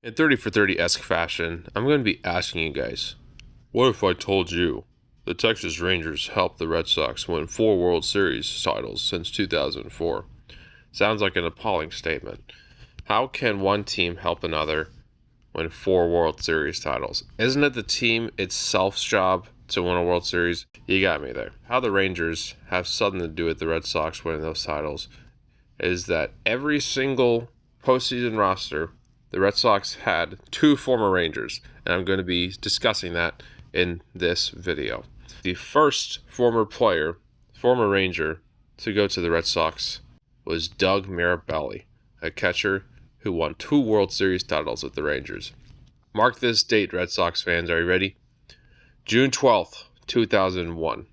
In 30 for 30-esque fashion, I'm going to be asking you guys, what if I told you the Texas Rangers helped the Red Sox win 4 World Series titles since 2004? Sounds like an appalling statement. How can one team help another win 4 World Series titles? Isn't it the team itself's job to win a World Series? You got me there. How the Rangers have something to do with the Red Sox winning those titles is that every single postseason roster, the Red Sox had 2 former Rangers, and I'm going to be discussing that in this video. The first former Ranger to go to the Red Sox was Doug Mirabelli, a catcher who won 2 World Series titles with the Rangers. Mark this date, Red Sox fans. Are you ready? June 12th, 2001.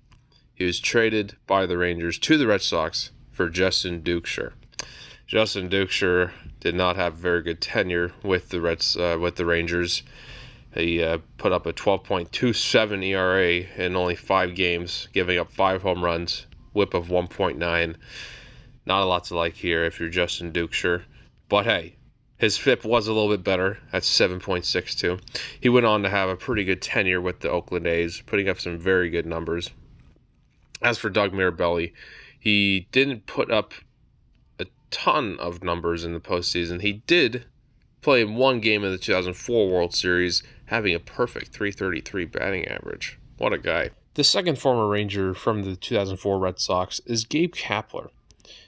He was traded by the Rangers to the Red Sox for Justin Duchscherer. Justin Duchscherer did not have very good tenure with the Rangers. He put up a 12.27 ERA in only 5 games, giving up 5 home runs, whip of 1.9. Not a lot to like here if you're Justin Duchscherer. But hey, his FIP was a little bit better at 7.62. He went on to have a pretty good tenure with the Oakland A's, putting up some very good numbers. As for Doug Mirabelli, he didn't put up a ton of numbers in the postseason. He did play in 1 game in the 2004 World Series, having a perfect .333 batting average. What a guy. The second former Ranger from the 2004 Red Sox is Gabe Kapler.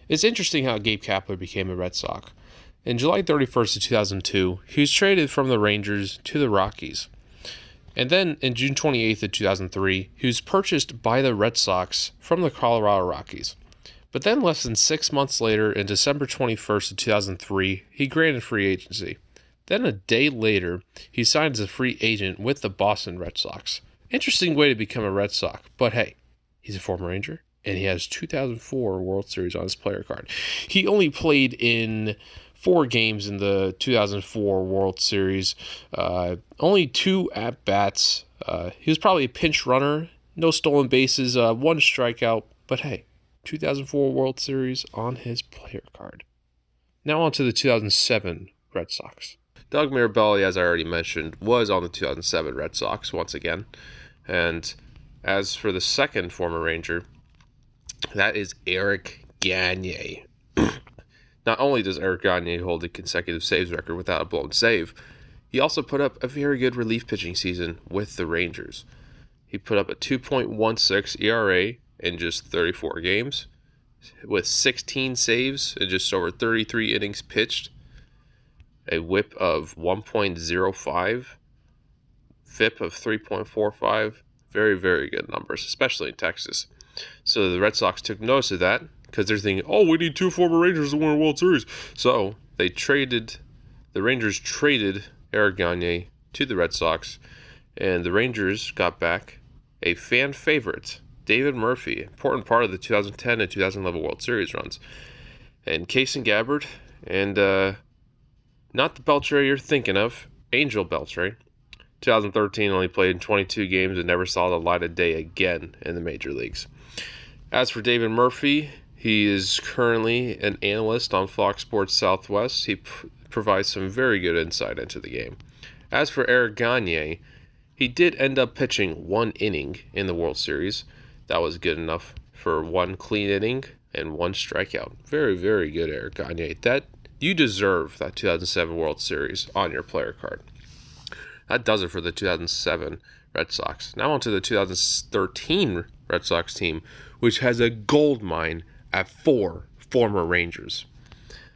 It's interesting how Gabe Kapler became a Red Sox. In July 31st of 2002, he was traded from the Rangers to the Rockies. And then in June 28th of 2003, he was purchased by the Red Sox from the Colorado Rockies. But then less than 6 months later, in December 21st of 2003, he granted free agency. Then a day later, he signed as a free agent with the Boston Red Sox. Interesting way to become a Red Sox, but hey, he's a former Ranger, and he has 2004 World Series on his player card. He only played in 4 games in the 2004 World Series, only 2 at-bats. He was probably a pinch runner, no stolen bases, 1 strikeout, but hey, 2004 World Series on his player card. Now on to the 2007 Red Sox. Doug Mirabelli, as I already mentioned, was on the 2007 Red Sox once again. And as for the second former Ranger, that is Eric Gagne. Not only does Eric Gagne hold the consecutive saves record without a blown save, he also put up a very good relief pitching season with the Rangers. He put up a 2.16 ERA in just 34 games, with 16 saves in just over 33 innings pitched, a whip of 1.05, FIP of 3.45. Very, very good numbers, especially in Texas. So the Red Sox took notice of that because they're thinking, oh, we need 2 former Rangers to win a World Series. So the Rangers traded Eric Gagne to the Red Sox, and the Rangers got back a fan favorite, David Murphy, important part of the 2010 and 2011 World Series runs, and Case and Gabbard, and not the Beltre you're thinking of, Angel Beltre. 2013 only played in 22 games and never saw the light of day again in the major leagues. As for David Murphy, he is currently an analyst on Fox Sports Southwest. He provides some very good insight into the game. As for Eric Gagne, he did end up pitching 1 inning in the World Series. That was good enough for 1 clean inning and 1 strikeout. Very, very good, Eric Gagne. You deserve that 2007 World Series on your player card. That does it for the 2007 Red Sox. Now on to the 2013 Red Sox team, which has a gold mine at 4 former Rangers.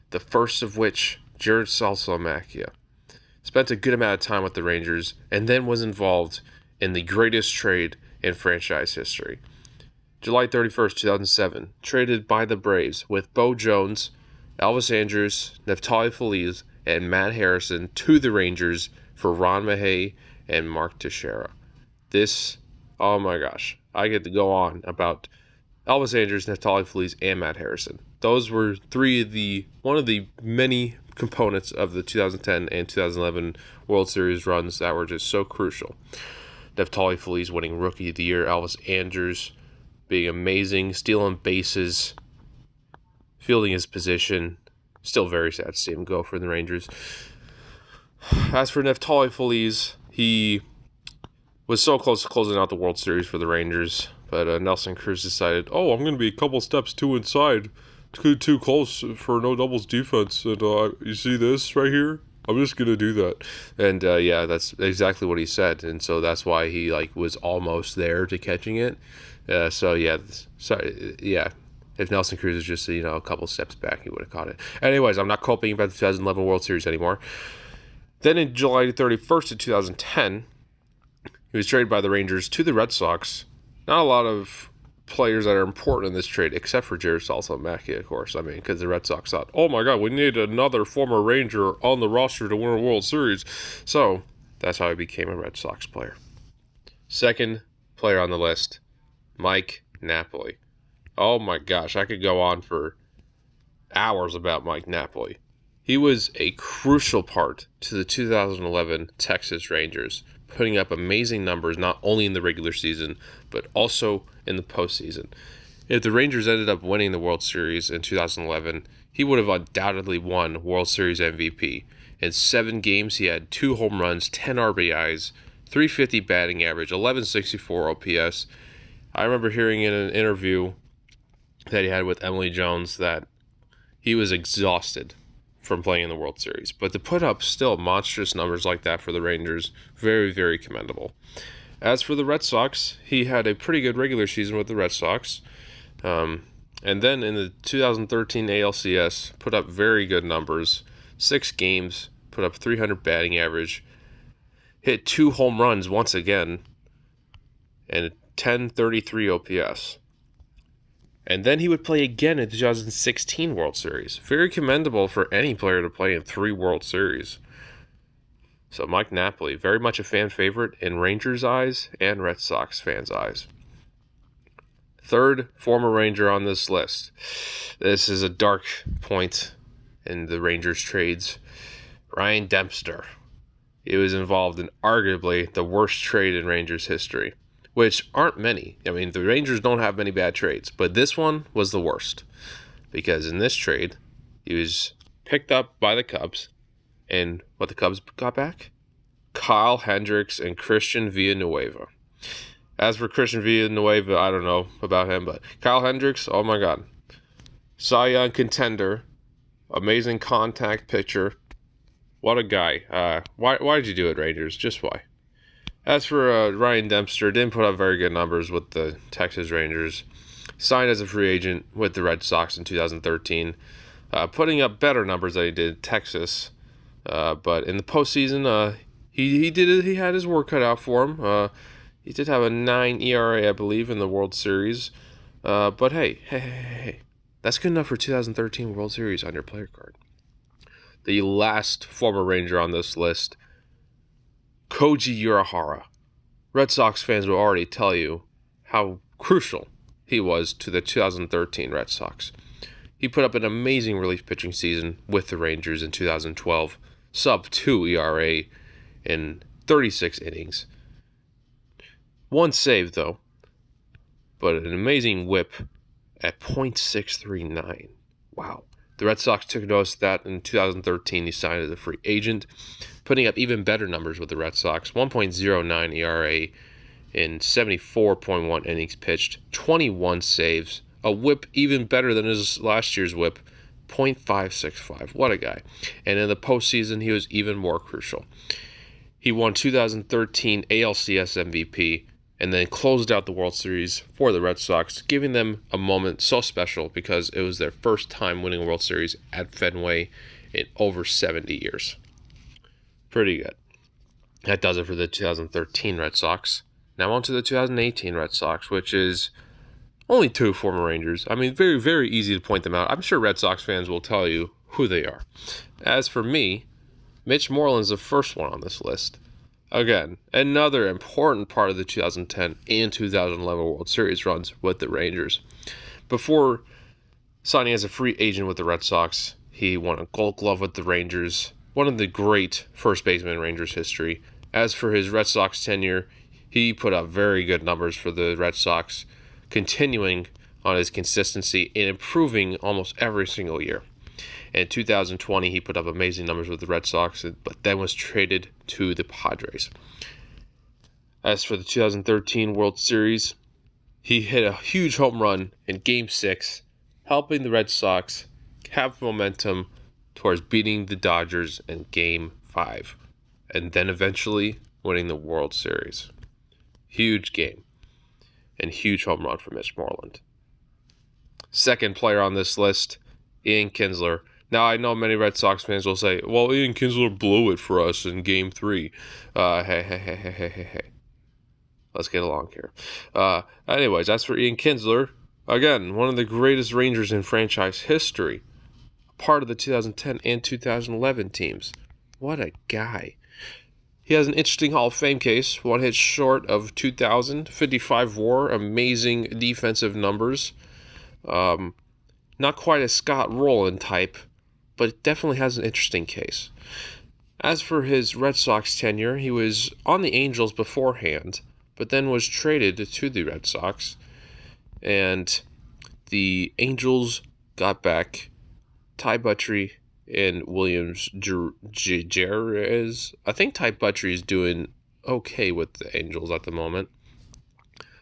The first of which, Jared Salsomacchia, spent a good amount of time with the Rangers and then was involved in the greatest trade in franchise history. July 31st, 2007, traded by the Braves with Bo Jones, Elvis Andrus, Neftali Feliz, and Matt Harrison to the Rangers for Ron Mahay and Mark Teixeira. This, oh my gosh, I get to go on about Elvis Andrus, Neftali Feliz, and Matt Harrison. Those were one of the many components of the 2010 and 2011 World Series runs that were just so crucial. Neftali Feliz winning Rookie of the Year, Elvis Andrus being amazing, stealing bases, fielding his position. Still very sad to see him go for the Rangers. As for Neftali Feliz, he was so close to closing out the World Series for the Rangers, but Nelson Cruz decided, oh, I'm going to be a couple steps too inside, too close for no doubles defense, and you see this right here? I'm just going to do that. And yeah, that's exactly what he said, and so that's why he was almost there to catching it. So yeah, if Nelson Cruz was just a couple steps back, he would have caught it. Anyways, I'm not coping about the 2011 World Series anymore. Then in July 31st of 2010, he was traded by the Rangers to the Red Sox. Not a lot of players that are important in this trade, except for Jared Saltalamacchia, of course. I mean, because the Red Sox thought, oh my God, we need another former Ranger on the roster to win a World Series. So that's how he became a Red Sox player. Second player on the list, Mike Napoli. Oh my gosh, I could go on for hours about Mike Napoli. He was a crucial part to the 2011 Texas Rangers, putting up amazing numbers not only in the regular season, but also in the postseason. If the Rangers ended up winning the World Series in 2011, he would have undoubtedly won World Series MVP. In 7 games, he had 2 home runs, 10 RBIs, 350 batting average, 1164 OPS. I remember hearing in an interview that he had with Emily Jones that he was exhausted from playing in the World Series. But to put up still monstrous numbers like that for the Rangers, very, very commendable. As for the Red Sox, he had a pretty good regular season with the Red Sox. And then in the 2013 ALCS, put up very good numbers. 6 games, put up 300 batting average, hit 2 home runs once again, and 1033 OPS. And then he would play again in the 2016 World Series. Very commendable for any player to play in 3 World Series. So Mike Napoli, very much a fan favorite in Rangers' eyes and Red Sox fans' eyes. Third former Ranger on this list. This is a dark point in the Rangers trades. Ryan Dempster. He was involved in arguably the worst trade in Rangers history, which aren't many. I mean, the Rangers don't have many bad trades, but this one was the worst. Because in this trade, he was picked up by the Cubs, and what the Cubs got back? Kyle Hendricks and Christian Villanueva. As for Christian Villanueva, I don't know about him, but Kyle Hendricks, oh my God. Cy Young contender, amazing contact pitcher. What a guy. Why did you do it, Rangers? Just why? As for Ryan Dempster, didn't put up very good numbers with the Texas Rangers. Signed as a free agent with the Red Sox in 2013, putting up better numbers than he did in Texas. But in the postseason, he had his work cut out for him. He did have a 9 ERA, I believe, in the World Series. But hey, that's good enough for 2013 World Series on your player card. The last former Ranger on this list, Koji Urahara. Red Sox fans will already tell you how crucial he was to the 2013 Red Sox. He put up an amazing relief pitching season with the Rangers in 2012, sub-2 ERA in 36 innings. 1 save, though, but an amazing whip at .639. Wow. The Red Sox took notice of that in 2013. He signed as a free agent, putting up even better numbers with the Red Sox. 1.09 ERA in 74.1 innings pitched, 21 saves, a whip even better than his last year's whip, .565. What a guy. And in the postseason, he was even more crucial. He won 2013 ALCS MVP and then closed out the World Series for the Red Sox, giving them a moment so special because it was their first time winning a World Series at Fenway in over 70 years. Pretty good. That does it for the 2013 Red Sox. Now on to the 2018 Red Sox, which is only 2 former Rangers. I mean, very, very easy to point them out. I'm sure Red Sox fans will tell you who they are. As for me, Mitch Moreland's the first one on this list. Again, another important part of the 2010 and 2011 World Series runs with the Rangers. Before signing as a free agent with the Red Sox, he won a Gold Glove with the Rangers, one of the great first basemen in Rangers history. As for his Red Sox tenure, he put up very good numbers for the Red Sox, continuing on his consistency and improving almost every single year. In 2020, he put up amazing numbers with the Red Sox, but then was traded to the Padres. As for the 2013 World Series, he hit a huge home run in Game 6, helping the Red Sox have momentum towards beating the Dodgers in Game 5, and then eventually winning the World Series. Huge game and huge home run for Mitch Moreland. Second player on this list, Ian Kinsler. Now, I know many Red Sox fans will say, well, Ian Kinsler blew it for us in Game 3. Hey. Let's get along here. Anyways, that's for Ian Kinsler. Again, one of the greatest Rangers in franchise history. Part of the 2010 and 2011 teams. What a guy. He has an interesting Hall of Fame case. One hit short of 2,000. 55 WAR. Amazing defensive numbers. Not quite a Scott Rowland type, but it definitely has an interesting case. As for his Red Sox tenure, he was on the Angels beforehand, but then was traded to the Red Sox, and the Angels got back Ty Buttrey and Williams Jerez. I think Ty Buttrey is doing okay with the Angels at the moment.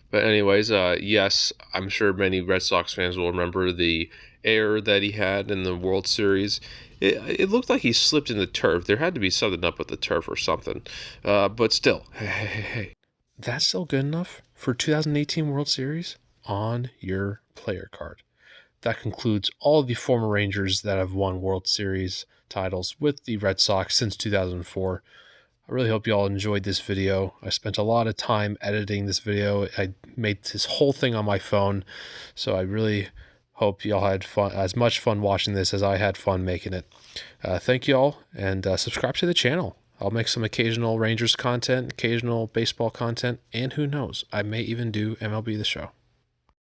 But anyways, yes, I'm sure many Red Sox fans will remember the error that he had in the World Series. It looked like he slipped in the turf. There had to be something up with the turf or something. But still, hey. That's still good enough for 2018 World Series on your player card. That concludes all the former Rangers that have won World Series titles with the Red Sox since 2004. I really hope you all enjoyed this video. I spent a lot of time editing this video. I made this whole thing on my phone, so I really hope you all had fun, as much fun watching this as I had fun making it. Thank you all, and subscribe to the channel. I'll make some occasional Rangers content, occasional baseball content, and who knows, I may even do MLB The Show.